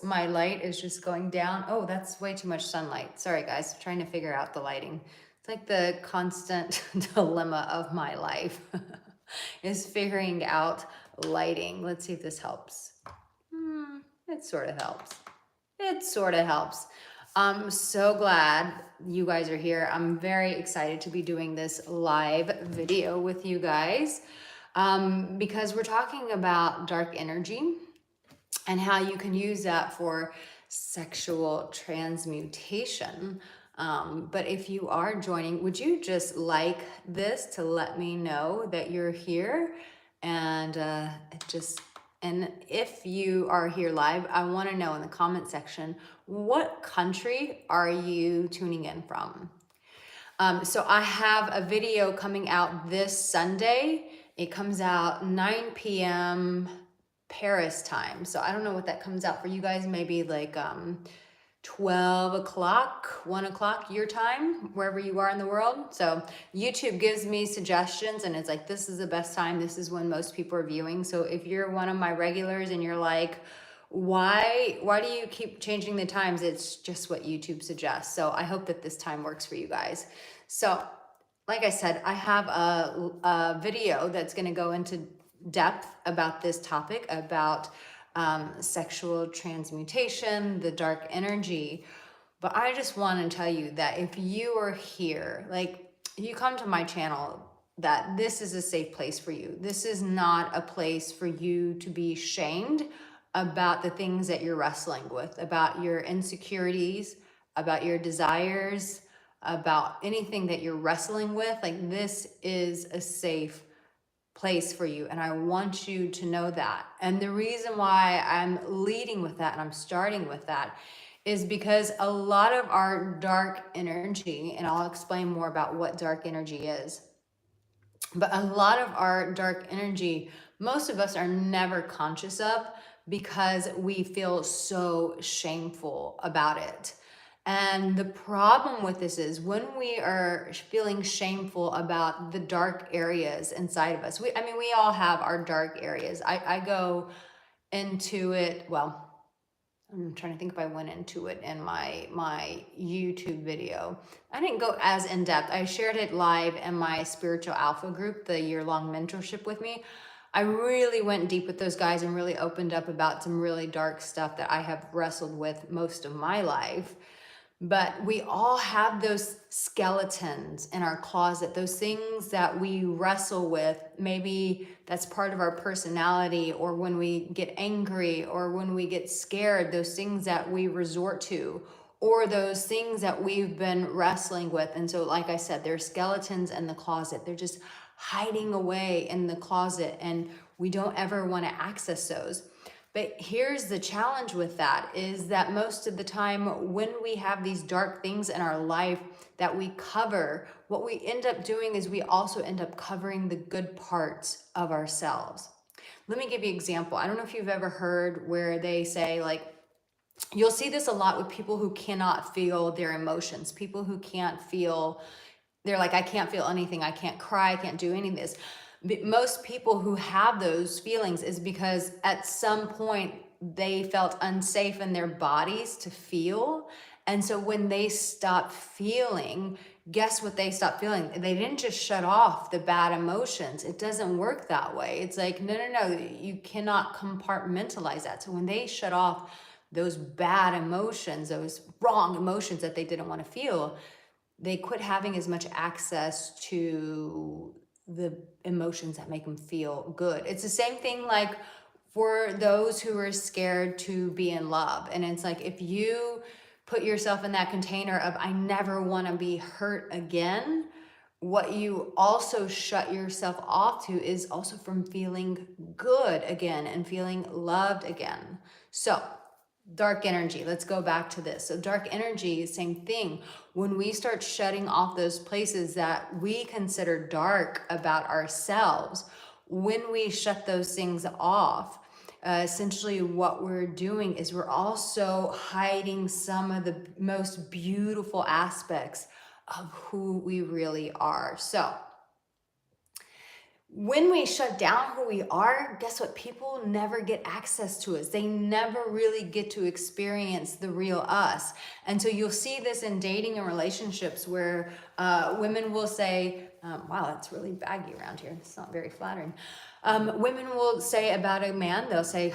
my light is just going down. Oh, that's way too much sunlight. Sorry guys, trying to figure out the lighting. It's like the constant dilemma of my life is figuring out lighting. Let's see if this helps. It sort of helps. It sort of helps. I'm so glad you guys are here. I'm very excited to be doing this live video with you guys because we're talking about dark energy and how you can use that for sexual transmutation. But if you are joining, would you just like this to let me know that you're here? And and if you are here live, I want to know in the comment section, what country are you tuning in from? So I have a video coming out this Sunday. It comes out 9 p.m. Paris time. So I don't know what that comes out for you guys, maybe like 12 o'clock, 1 o'clock your time, wherever you are in the world. So YouTube gives me suggestions and it's like, this is the best time. This is when most people are viewing. So if you're one of my regulars and you're like, why do you keep changing the times? It's just what YouTube suggests. So I hope that this time works for you guys. So like I said, I have a video that's going to go into depth about this topic, about sexual transmutation, the dark energy. But I just want to tell you that if you are here, like you come to my channel, that this is a safe place for you. This is not a place for you to be shamed about the things that you're wrestling with, about your insecurities, about your desires, about anything that you're wrestling with. Like, this is a safe place for you, and I want you to know that. And the reason why I'm leading with that and I'm starting with that is because a lot of our dark energy, and I'll explain more about what dark energy is, but a lot of our dark energy, most of us are never conscious of because we feel so shameful about it. And the problem with this is when we are feeling shameful about the dark areas inside of us, we all have our dark areas. I go into it, well, I'm trying to think if I went into it in my YouTube video. I didn't go as in depth. I shared it live in my Spiritual Alpha group, the year-long mentorship with me. I really went deep with those guys and really opened up about some really dark stuff that I have wrestled with most of my life. But we all have those skeletons in our closet, those things that we wrestle with. Maybe that's part of our personality, or when we get angry, or when we get scared, those things that we resort to, or those things that we've been wrestling with. And so, like I said, they're skeletons in the closet. They're just hiding away in the closet, and we don't ever want to access those. But here's the challenge with that, is that most of the time when we have these dark things in our life that we cover, what we end up doing is we also end up covering the good parts of ourselves. Let me give you an example. I don't know if you've ever heard where they say, like, you'll see this a lot with people who cannot feel their emotions, people who can't feel, they're like, I can't feel anything, I can't cry, I can't do any of this. But most people who have those feelings is because at some point they felt unsafe in their bodies to feel. And so when they stop feeling, guess what they stopped feeling? They didn't just shut off the bad emotions. It doesn't work that way. It's like, no, you cannot compartmentalize that. So when they shut off those bad emotions, those wrong emotions that they didn't want to feel, they quit having as much access to the emotions that make them feel good. It's the same thing like for those who are scared to be in love. And it's like, if you put yourself in that container of, I never want to be hurt again, what you also shut yourself off to is also from feeling good again and feeling loved again. So dark energy, let's go back to this. So dark energy, same thing. When we start shutting off those places that we consider dark about ourselves, when we shut those things off, essentially what we're doing is we're also hiding some of the most beautiful aspects of who we really are. So when we shut down who we are, guess what? People never get access to us. They never really get to experience the real us. And so you'll see this in dating and relationships where women will say, wow, that's really baggy around here. It's not very flattering. Women will say about a man, they'll say,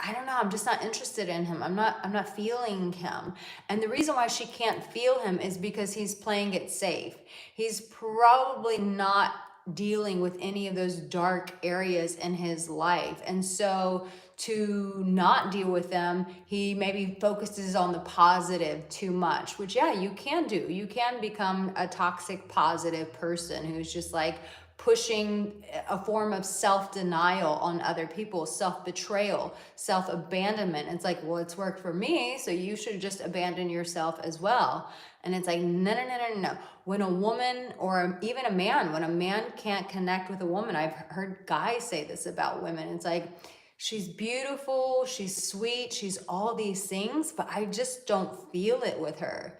I don't know, I'm just not interested in him. I'm not feeling him. And the reason why she can't feel him is because he's playing it safe. He's probably not dealing with any of those dark areas in his life. And so to not deal with them, he maybe focuses on the positive too much, which, yeah, you can do. You can become a toxic positive person who's just like pushing a form of self-denial on other people, self-betrayal, self-abandonment. It's like, well, it's worked for me, so you should just abandon yourself as well. And it's like, no. When a woman or even a man, when a man can't connect with a woman, I've heard guys say this about women. It's like, she's beautiful, she's sweet, she's all these things, but I just don't feel it with her.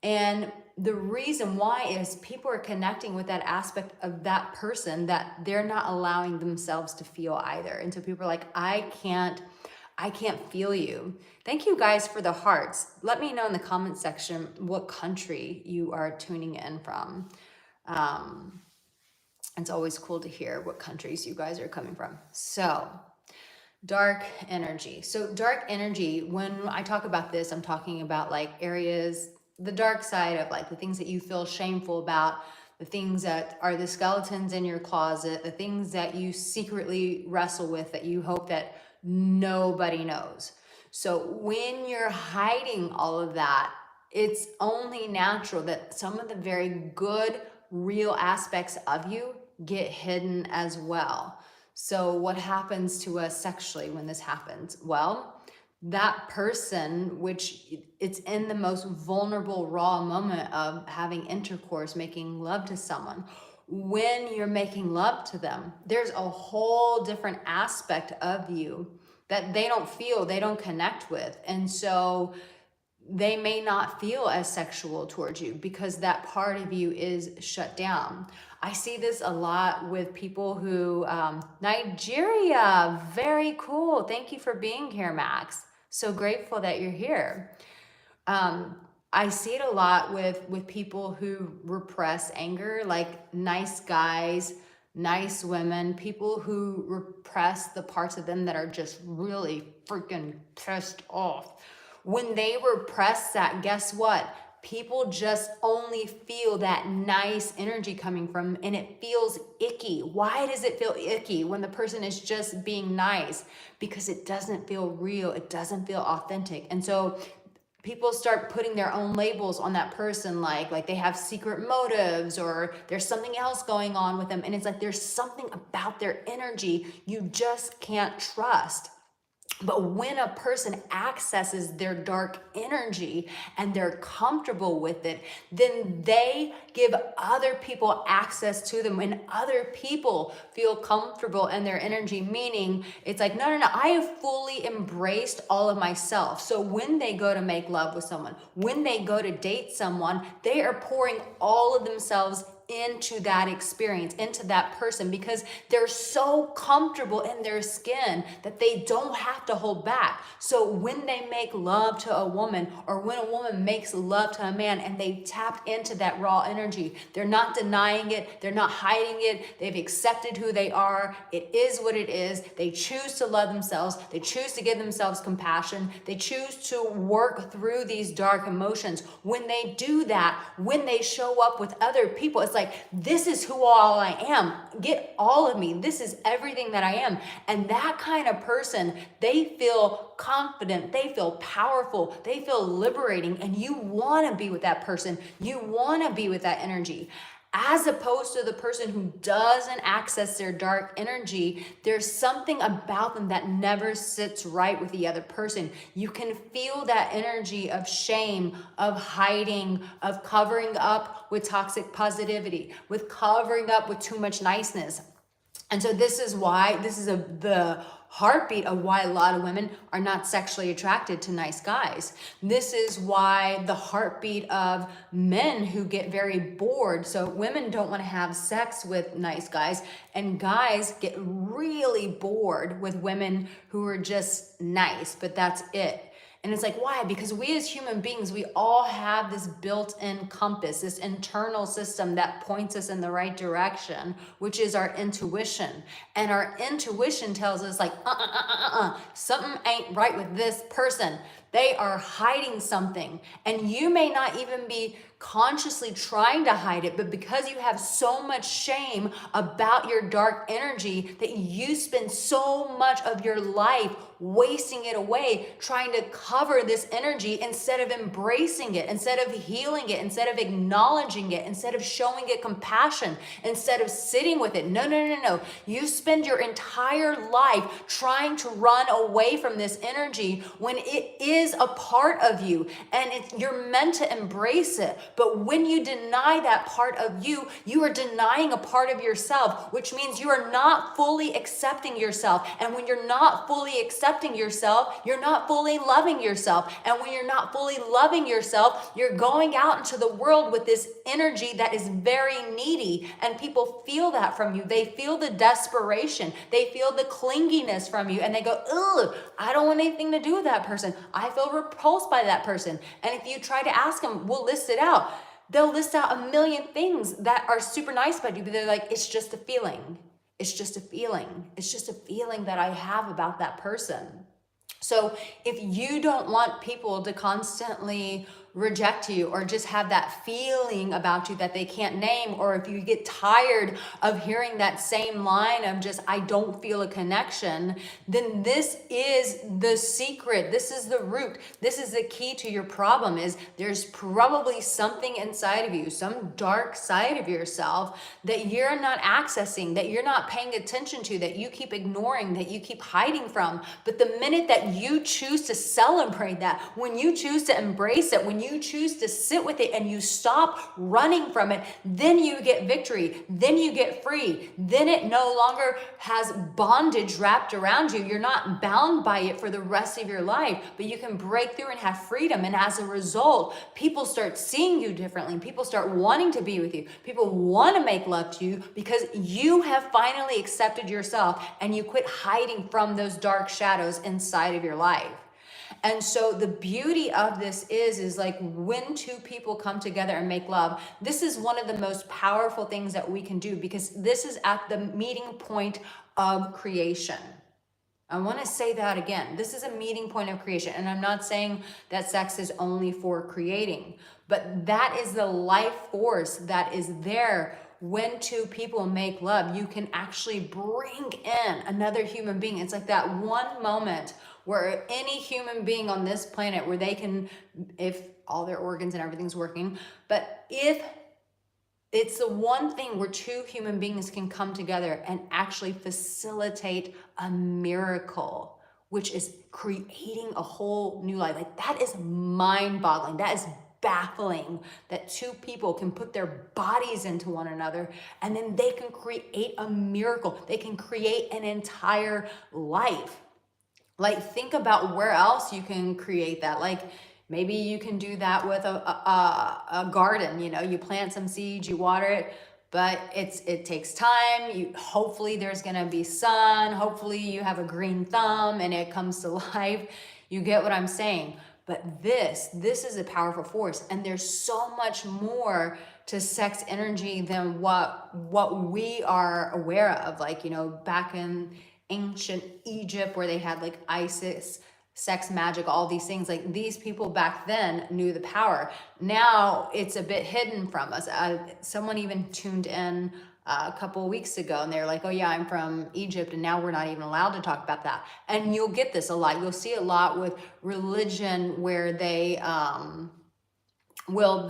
And the reason why is people are connecting with that aspect of that person that they're not allowing themselves to feel either. And so people are like, I can't feel you. Thank you guys for the hearts. Let me know in the comment section what country you are tuning in from. It's always cool to hear what countries you guys are coming from. So dark energy. So dark energy, when I talk about this, I'm talking about like areas, the dark side of like the things that you feel shameful about, the things that are the skeletons in your closet, the things that you secretly wrestle with that you hope that nobody knows. So when you're hiding all of that, it's only natural that some of the very good, real aspects of you get hidden as well. So what happens to us sexually when this happens? Well, that person, which it's in the most vulnerable, raw moment of having intercourse, making love to someone. When you're making love to them, there's a whole different aspect of you that they don't feel, they don't connect with. And so they may not feel as sexual towards you because that part of you is shut down. I see this a lot with people who, Nigeria, very cool. Thank you for being here, Max. So grateful that you're here. I see it a lot with people who repress anger, like nice guys, nice women, people who repress the parts of them that are just really freaking pissed off. When they repress that, guess what? People just only feel that nice energy coming from, and it feels icky. Why does it feel icky when the person is just being nice? Because it doesn't feel real. It doesn't feel authentic. And so people start putting their own labels on that person, like they have secret motives or there's something else going on with them. And it's like there's something about their energy you just can't trust. But when a person accesses their dark energy and they're comfortable with it, then they give other people access to them. When other people feel comfortable in their energy, meaning it's like, no, I have fully embraced all of myself. So when they go to make love with someone, when they go to date someone, they are pouring all of themselves into that experience, into that person, because they're so comfortable in their skin that they don't have to hold back. So when they make love to a woman, or when a woman makes love to a man and they tapped into that raw energy, they're not denying it, they're not hiding it, they've accepted who they are, it is what it is, they choose to love themselves, they choose to give themselves compassion, they choose to work through these dark emotions. When they do that, when they show up with other people, it's like, this is who all I am. Get all of me. This is everything that I am. And that kind of person, they feel confident. They feel powerful. They feel liberating. And you want to be with that person. You want to be with that energy. As opposed to the person who doesn't access their dark energy, there's something about them that never sits right with the other person. You can feel that energy of shame, of hiding, of covering up with toxic positivity, with covering up with too much niceness. And so this is why, the heartbeat of why a lot of women are not sexually attracted to nice guys. This is why the heartbeat of men who get very bored. So women don't want to have sex with nice guys, and guys get really bored with women who are just nice, but that's it. And it's like, why? Because we as human beings, we all have this built-in compass, this internal system that points us in the right direction, which is our intuition. And our intuition tells us like, something ain't right with this person. They are hiding something. And you may not even be consciously trying to hide it, but because you have so much shame about your dark energy that you spend so much of your life wasting it away trying to cover this energy instead of embracing it, instead of healing it, instead of acknowledging it, instead of showing it compassion, instead of sitting with it. No, no, no, no. You spend your entire life trying to run away from this energy when it is a part of you, and you're meant to embrace it. But when you deny that part of you, you are denying a part of yourself, which means you are not fully accepting yourself. And when you're not fully accepting yourself, you're not fully loving yourself. And when you're not fully loving yourself, you're going out into the world with this energy that is very needy. And people feel that from you. They feel the desperation. They feel the clinginess from you. And they go, ugh, I don't want anything to do with that person. I feel repulsed by that person. And if you try to ask them, we'll list it out. They'll list out a million things that are super nice about you, but they're like, it's just a feeling. It's just a feeling. It's just a feeling that I have about that person. So if you don't want people to constantly reject you or just have that feeling about you that they can't name, or if you get tired of hearing that same line of just, I don't feel a connection, then this is the secret. This is the root. This is the key to your problem. Is there's probably something inside of you, some dark side of yourself that you're not accessing, that you're not paying attention to, that you keep ignoring, that you keep hiding from. But the minute that you choose to celebrate that, when you choose to embrace it, when you choose to sit with it and you stop running from it, then you get victory. Then you get free. Then it no longer has bondage wrapped around you. You're not bound by it for the rest of your life, but you can break through and have freedom. And as a result, people start seeing you differently. People start wanting to be with you. People want to make love to you because you have finally accepted yourself and you quit hiding from those dark shadows inside of your life. And so the beauty of this is like when two people come together and make love, this is one of the most powerful things that we can do, because this is at the meeting point of creation. I want to say that again. This is a meeting point of creation. And I'm not saying that sex is only for creating, but that is the life force that is there. When two people make love, you can actually bring in another human being. It's like that one moment where any human being on this planet, where they can, if all their organs and everything's working, but if it's the one thing where two human beings can come together and actually facilitate a miracle, which is creating a whole new life. Like, that is mind-boggling. That is baffling, that two people can put their bodies into one another and then they can create a miracle. They can create an entire life. Like, think about where else you can create that. Like, maybe you can do that with a garden. You know, you plant some seeds, you water it, but it takes time. Hopefully there's gonna be sun. Hopefully you have a green thumb and it comes to life. You get what I'm saying? But this is a powerful force, and there's so much more to sex energy than what we are aware of. Like, you know, back in ancient Egypt, where they had like Isis, sex magic, all these things, like these people back then knew the power. Now it's a bit hidden from us. Someone even tuned in a couple of weeks ago and they're like, oh yeah, I'm from Egypt, and now we're not even allowed to talk about that. And you'll get this a lot. You'll see a lot with religion where they will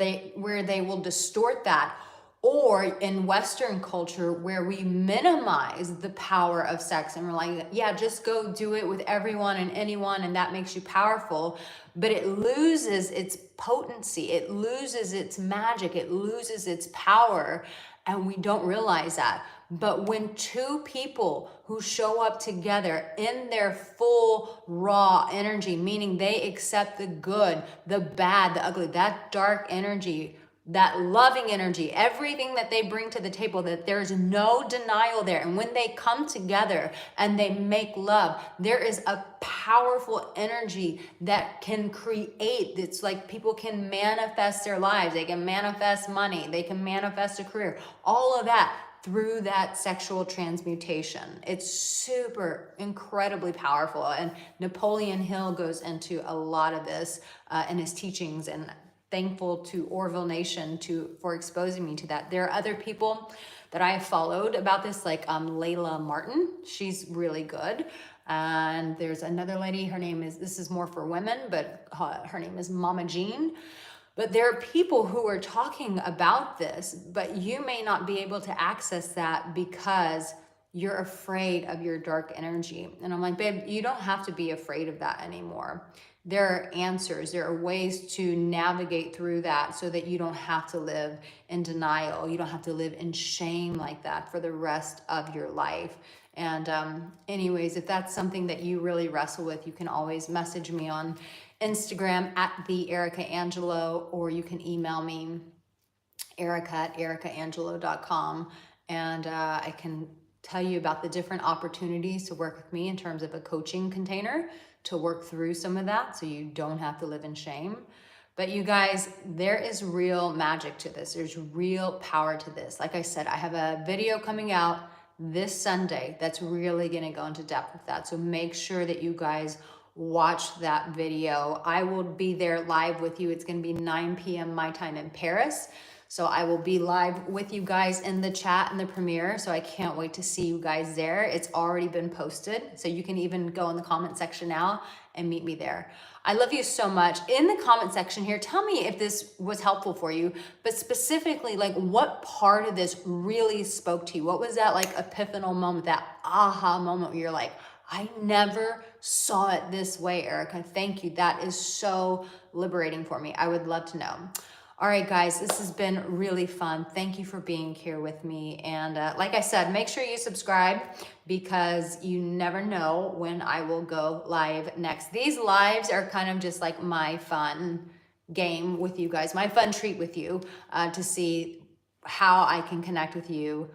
distort that, or in Western culture where we minimize the power of sex and we're like, yeah, just go do it with everyone and anyone and that makes you powerful. But it loses its potency, it loses its magic, it loses its power, and we don't realize that. But when two people who show up together in their full raw energy, meaning they accept the good, the bad, the ugly, that dark energy, that loving energy, everything that they bring to the table, that there's no denial there. And when they come together and they make love, there is a powerful energy that can create. It's like people can manifest their lives. They can manifest money. They can manifest a career. All of that through that sexual transmutation. It's super incredibly powerful. And Napoleon Hill goes into a lot of this in his teachings, and thankful to Orville Nation for exposing me to that. There are other people that I have followed about this, like Layla Martin. She's really good. And there's another lady, this is more for women, but her name is Mama Jean. But there are people who are talking about this, but you may not be able to access that because you're afraid of your dark energy. And I'm like, babe, you don't have to be afraid of that anymore. There are answers, there are ways to navigate through that so that you don't have to live in denial. You don't have to live in shame like that for the rest of your life. And anyways, if that's something that you really wrestle with, you can always message me on Instagram at the Arica Angelo, or you can email me, erica@ericaangelo.com, and I can tell you about the different opportunities to work with me in terms of a coaching container to work through some of that so you don't have to live in shame. But you guys, there is real magic to this. There's real power to this. Like I said, I have a video coming out this Sunday that's really going to go into depth with that. So make sure that you guys watch that video. I will be there live with you. It's going to be 9 p.m. my time in Paris. So I will be live with you guys in the chat and the premiere. So I can't wait to see you guys there. It's already been posted. So you can even go in the comment section now and meet me there. I love you so much. In the comment section here, tell me if this was helpful for you, but specifically, like, what part of this really spoke to you? What was that like epiphanal moment, that aha moment where you're like, I never saw it this way, Arica. Thank you. That is so liberating for me. I would love to know. All right, guys, this has been really fun. Thank you for being here with me. And like I said, make sure you subscribe because you never know when I will go live next. These lives are kind of just like my fun game with you guys, my fun treat with you to see how I can connect with you,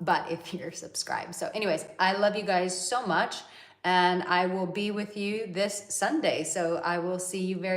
but if you're subscribed. So anyways, I love you guys so much, and I will be with you this Sunday. So I will see you very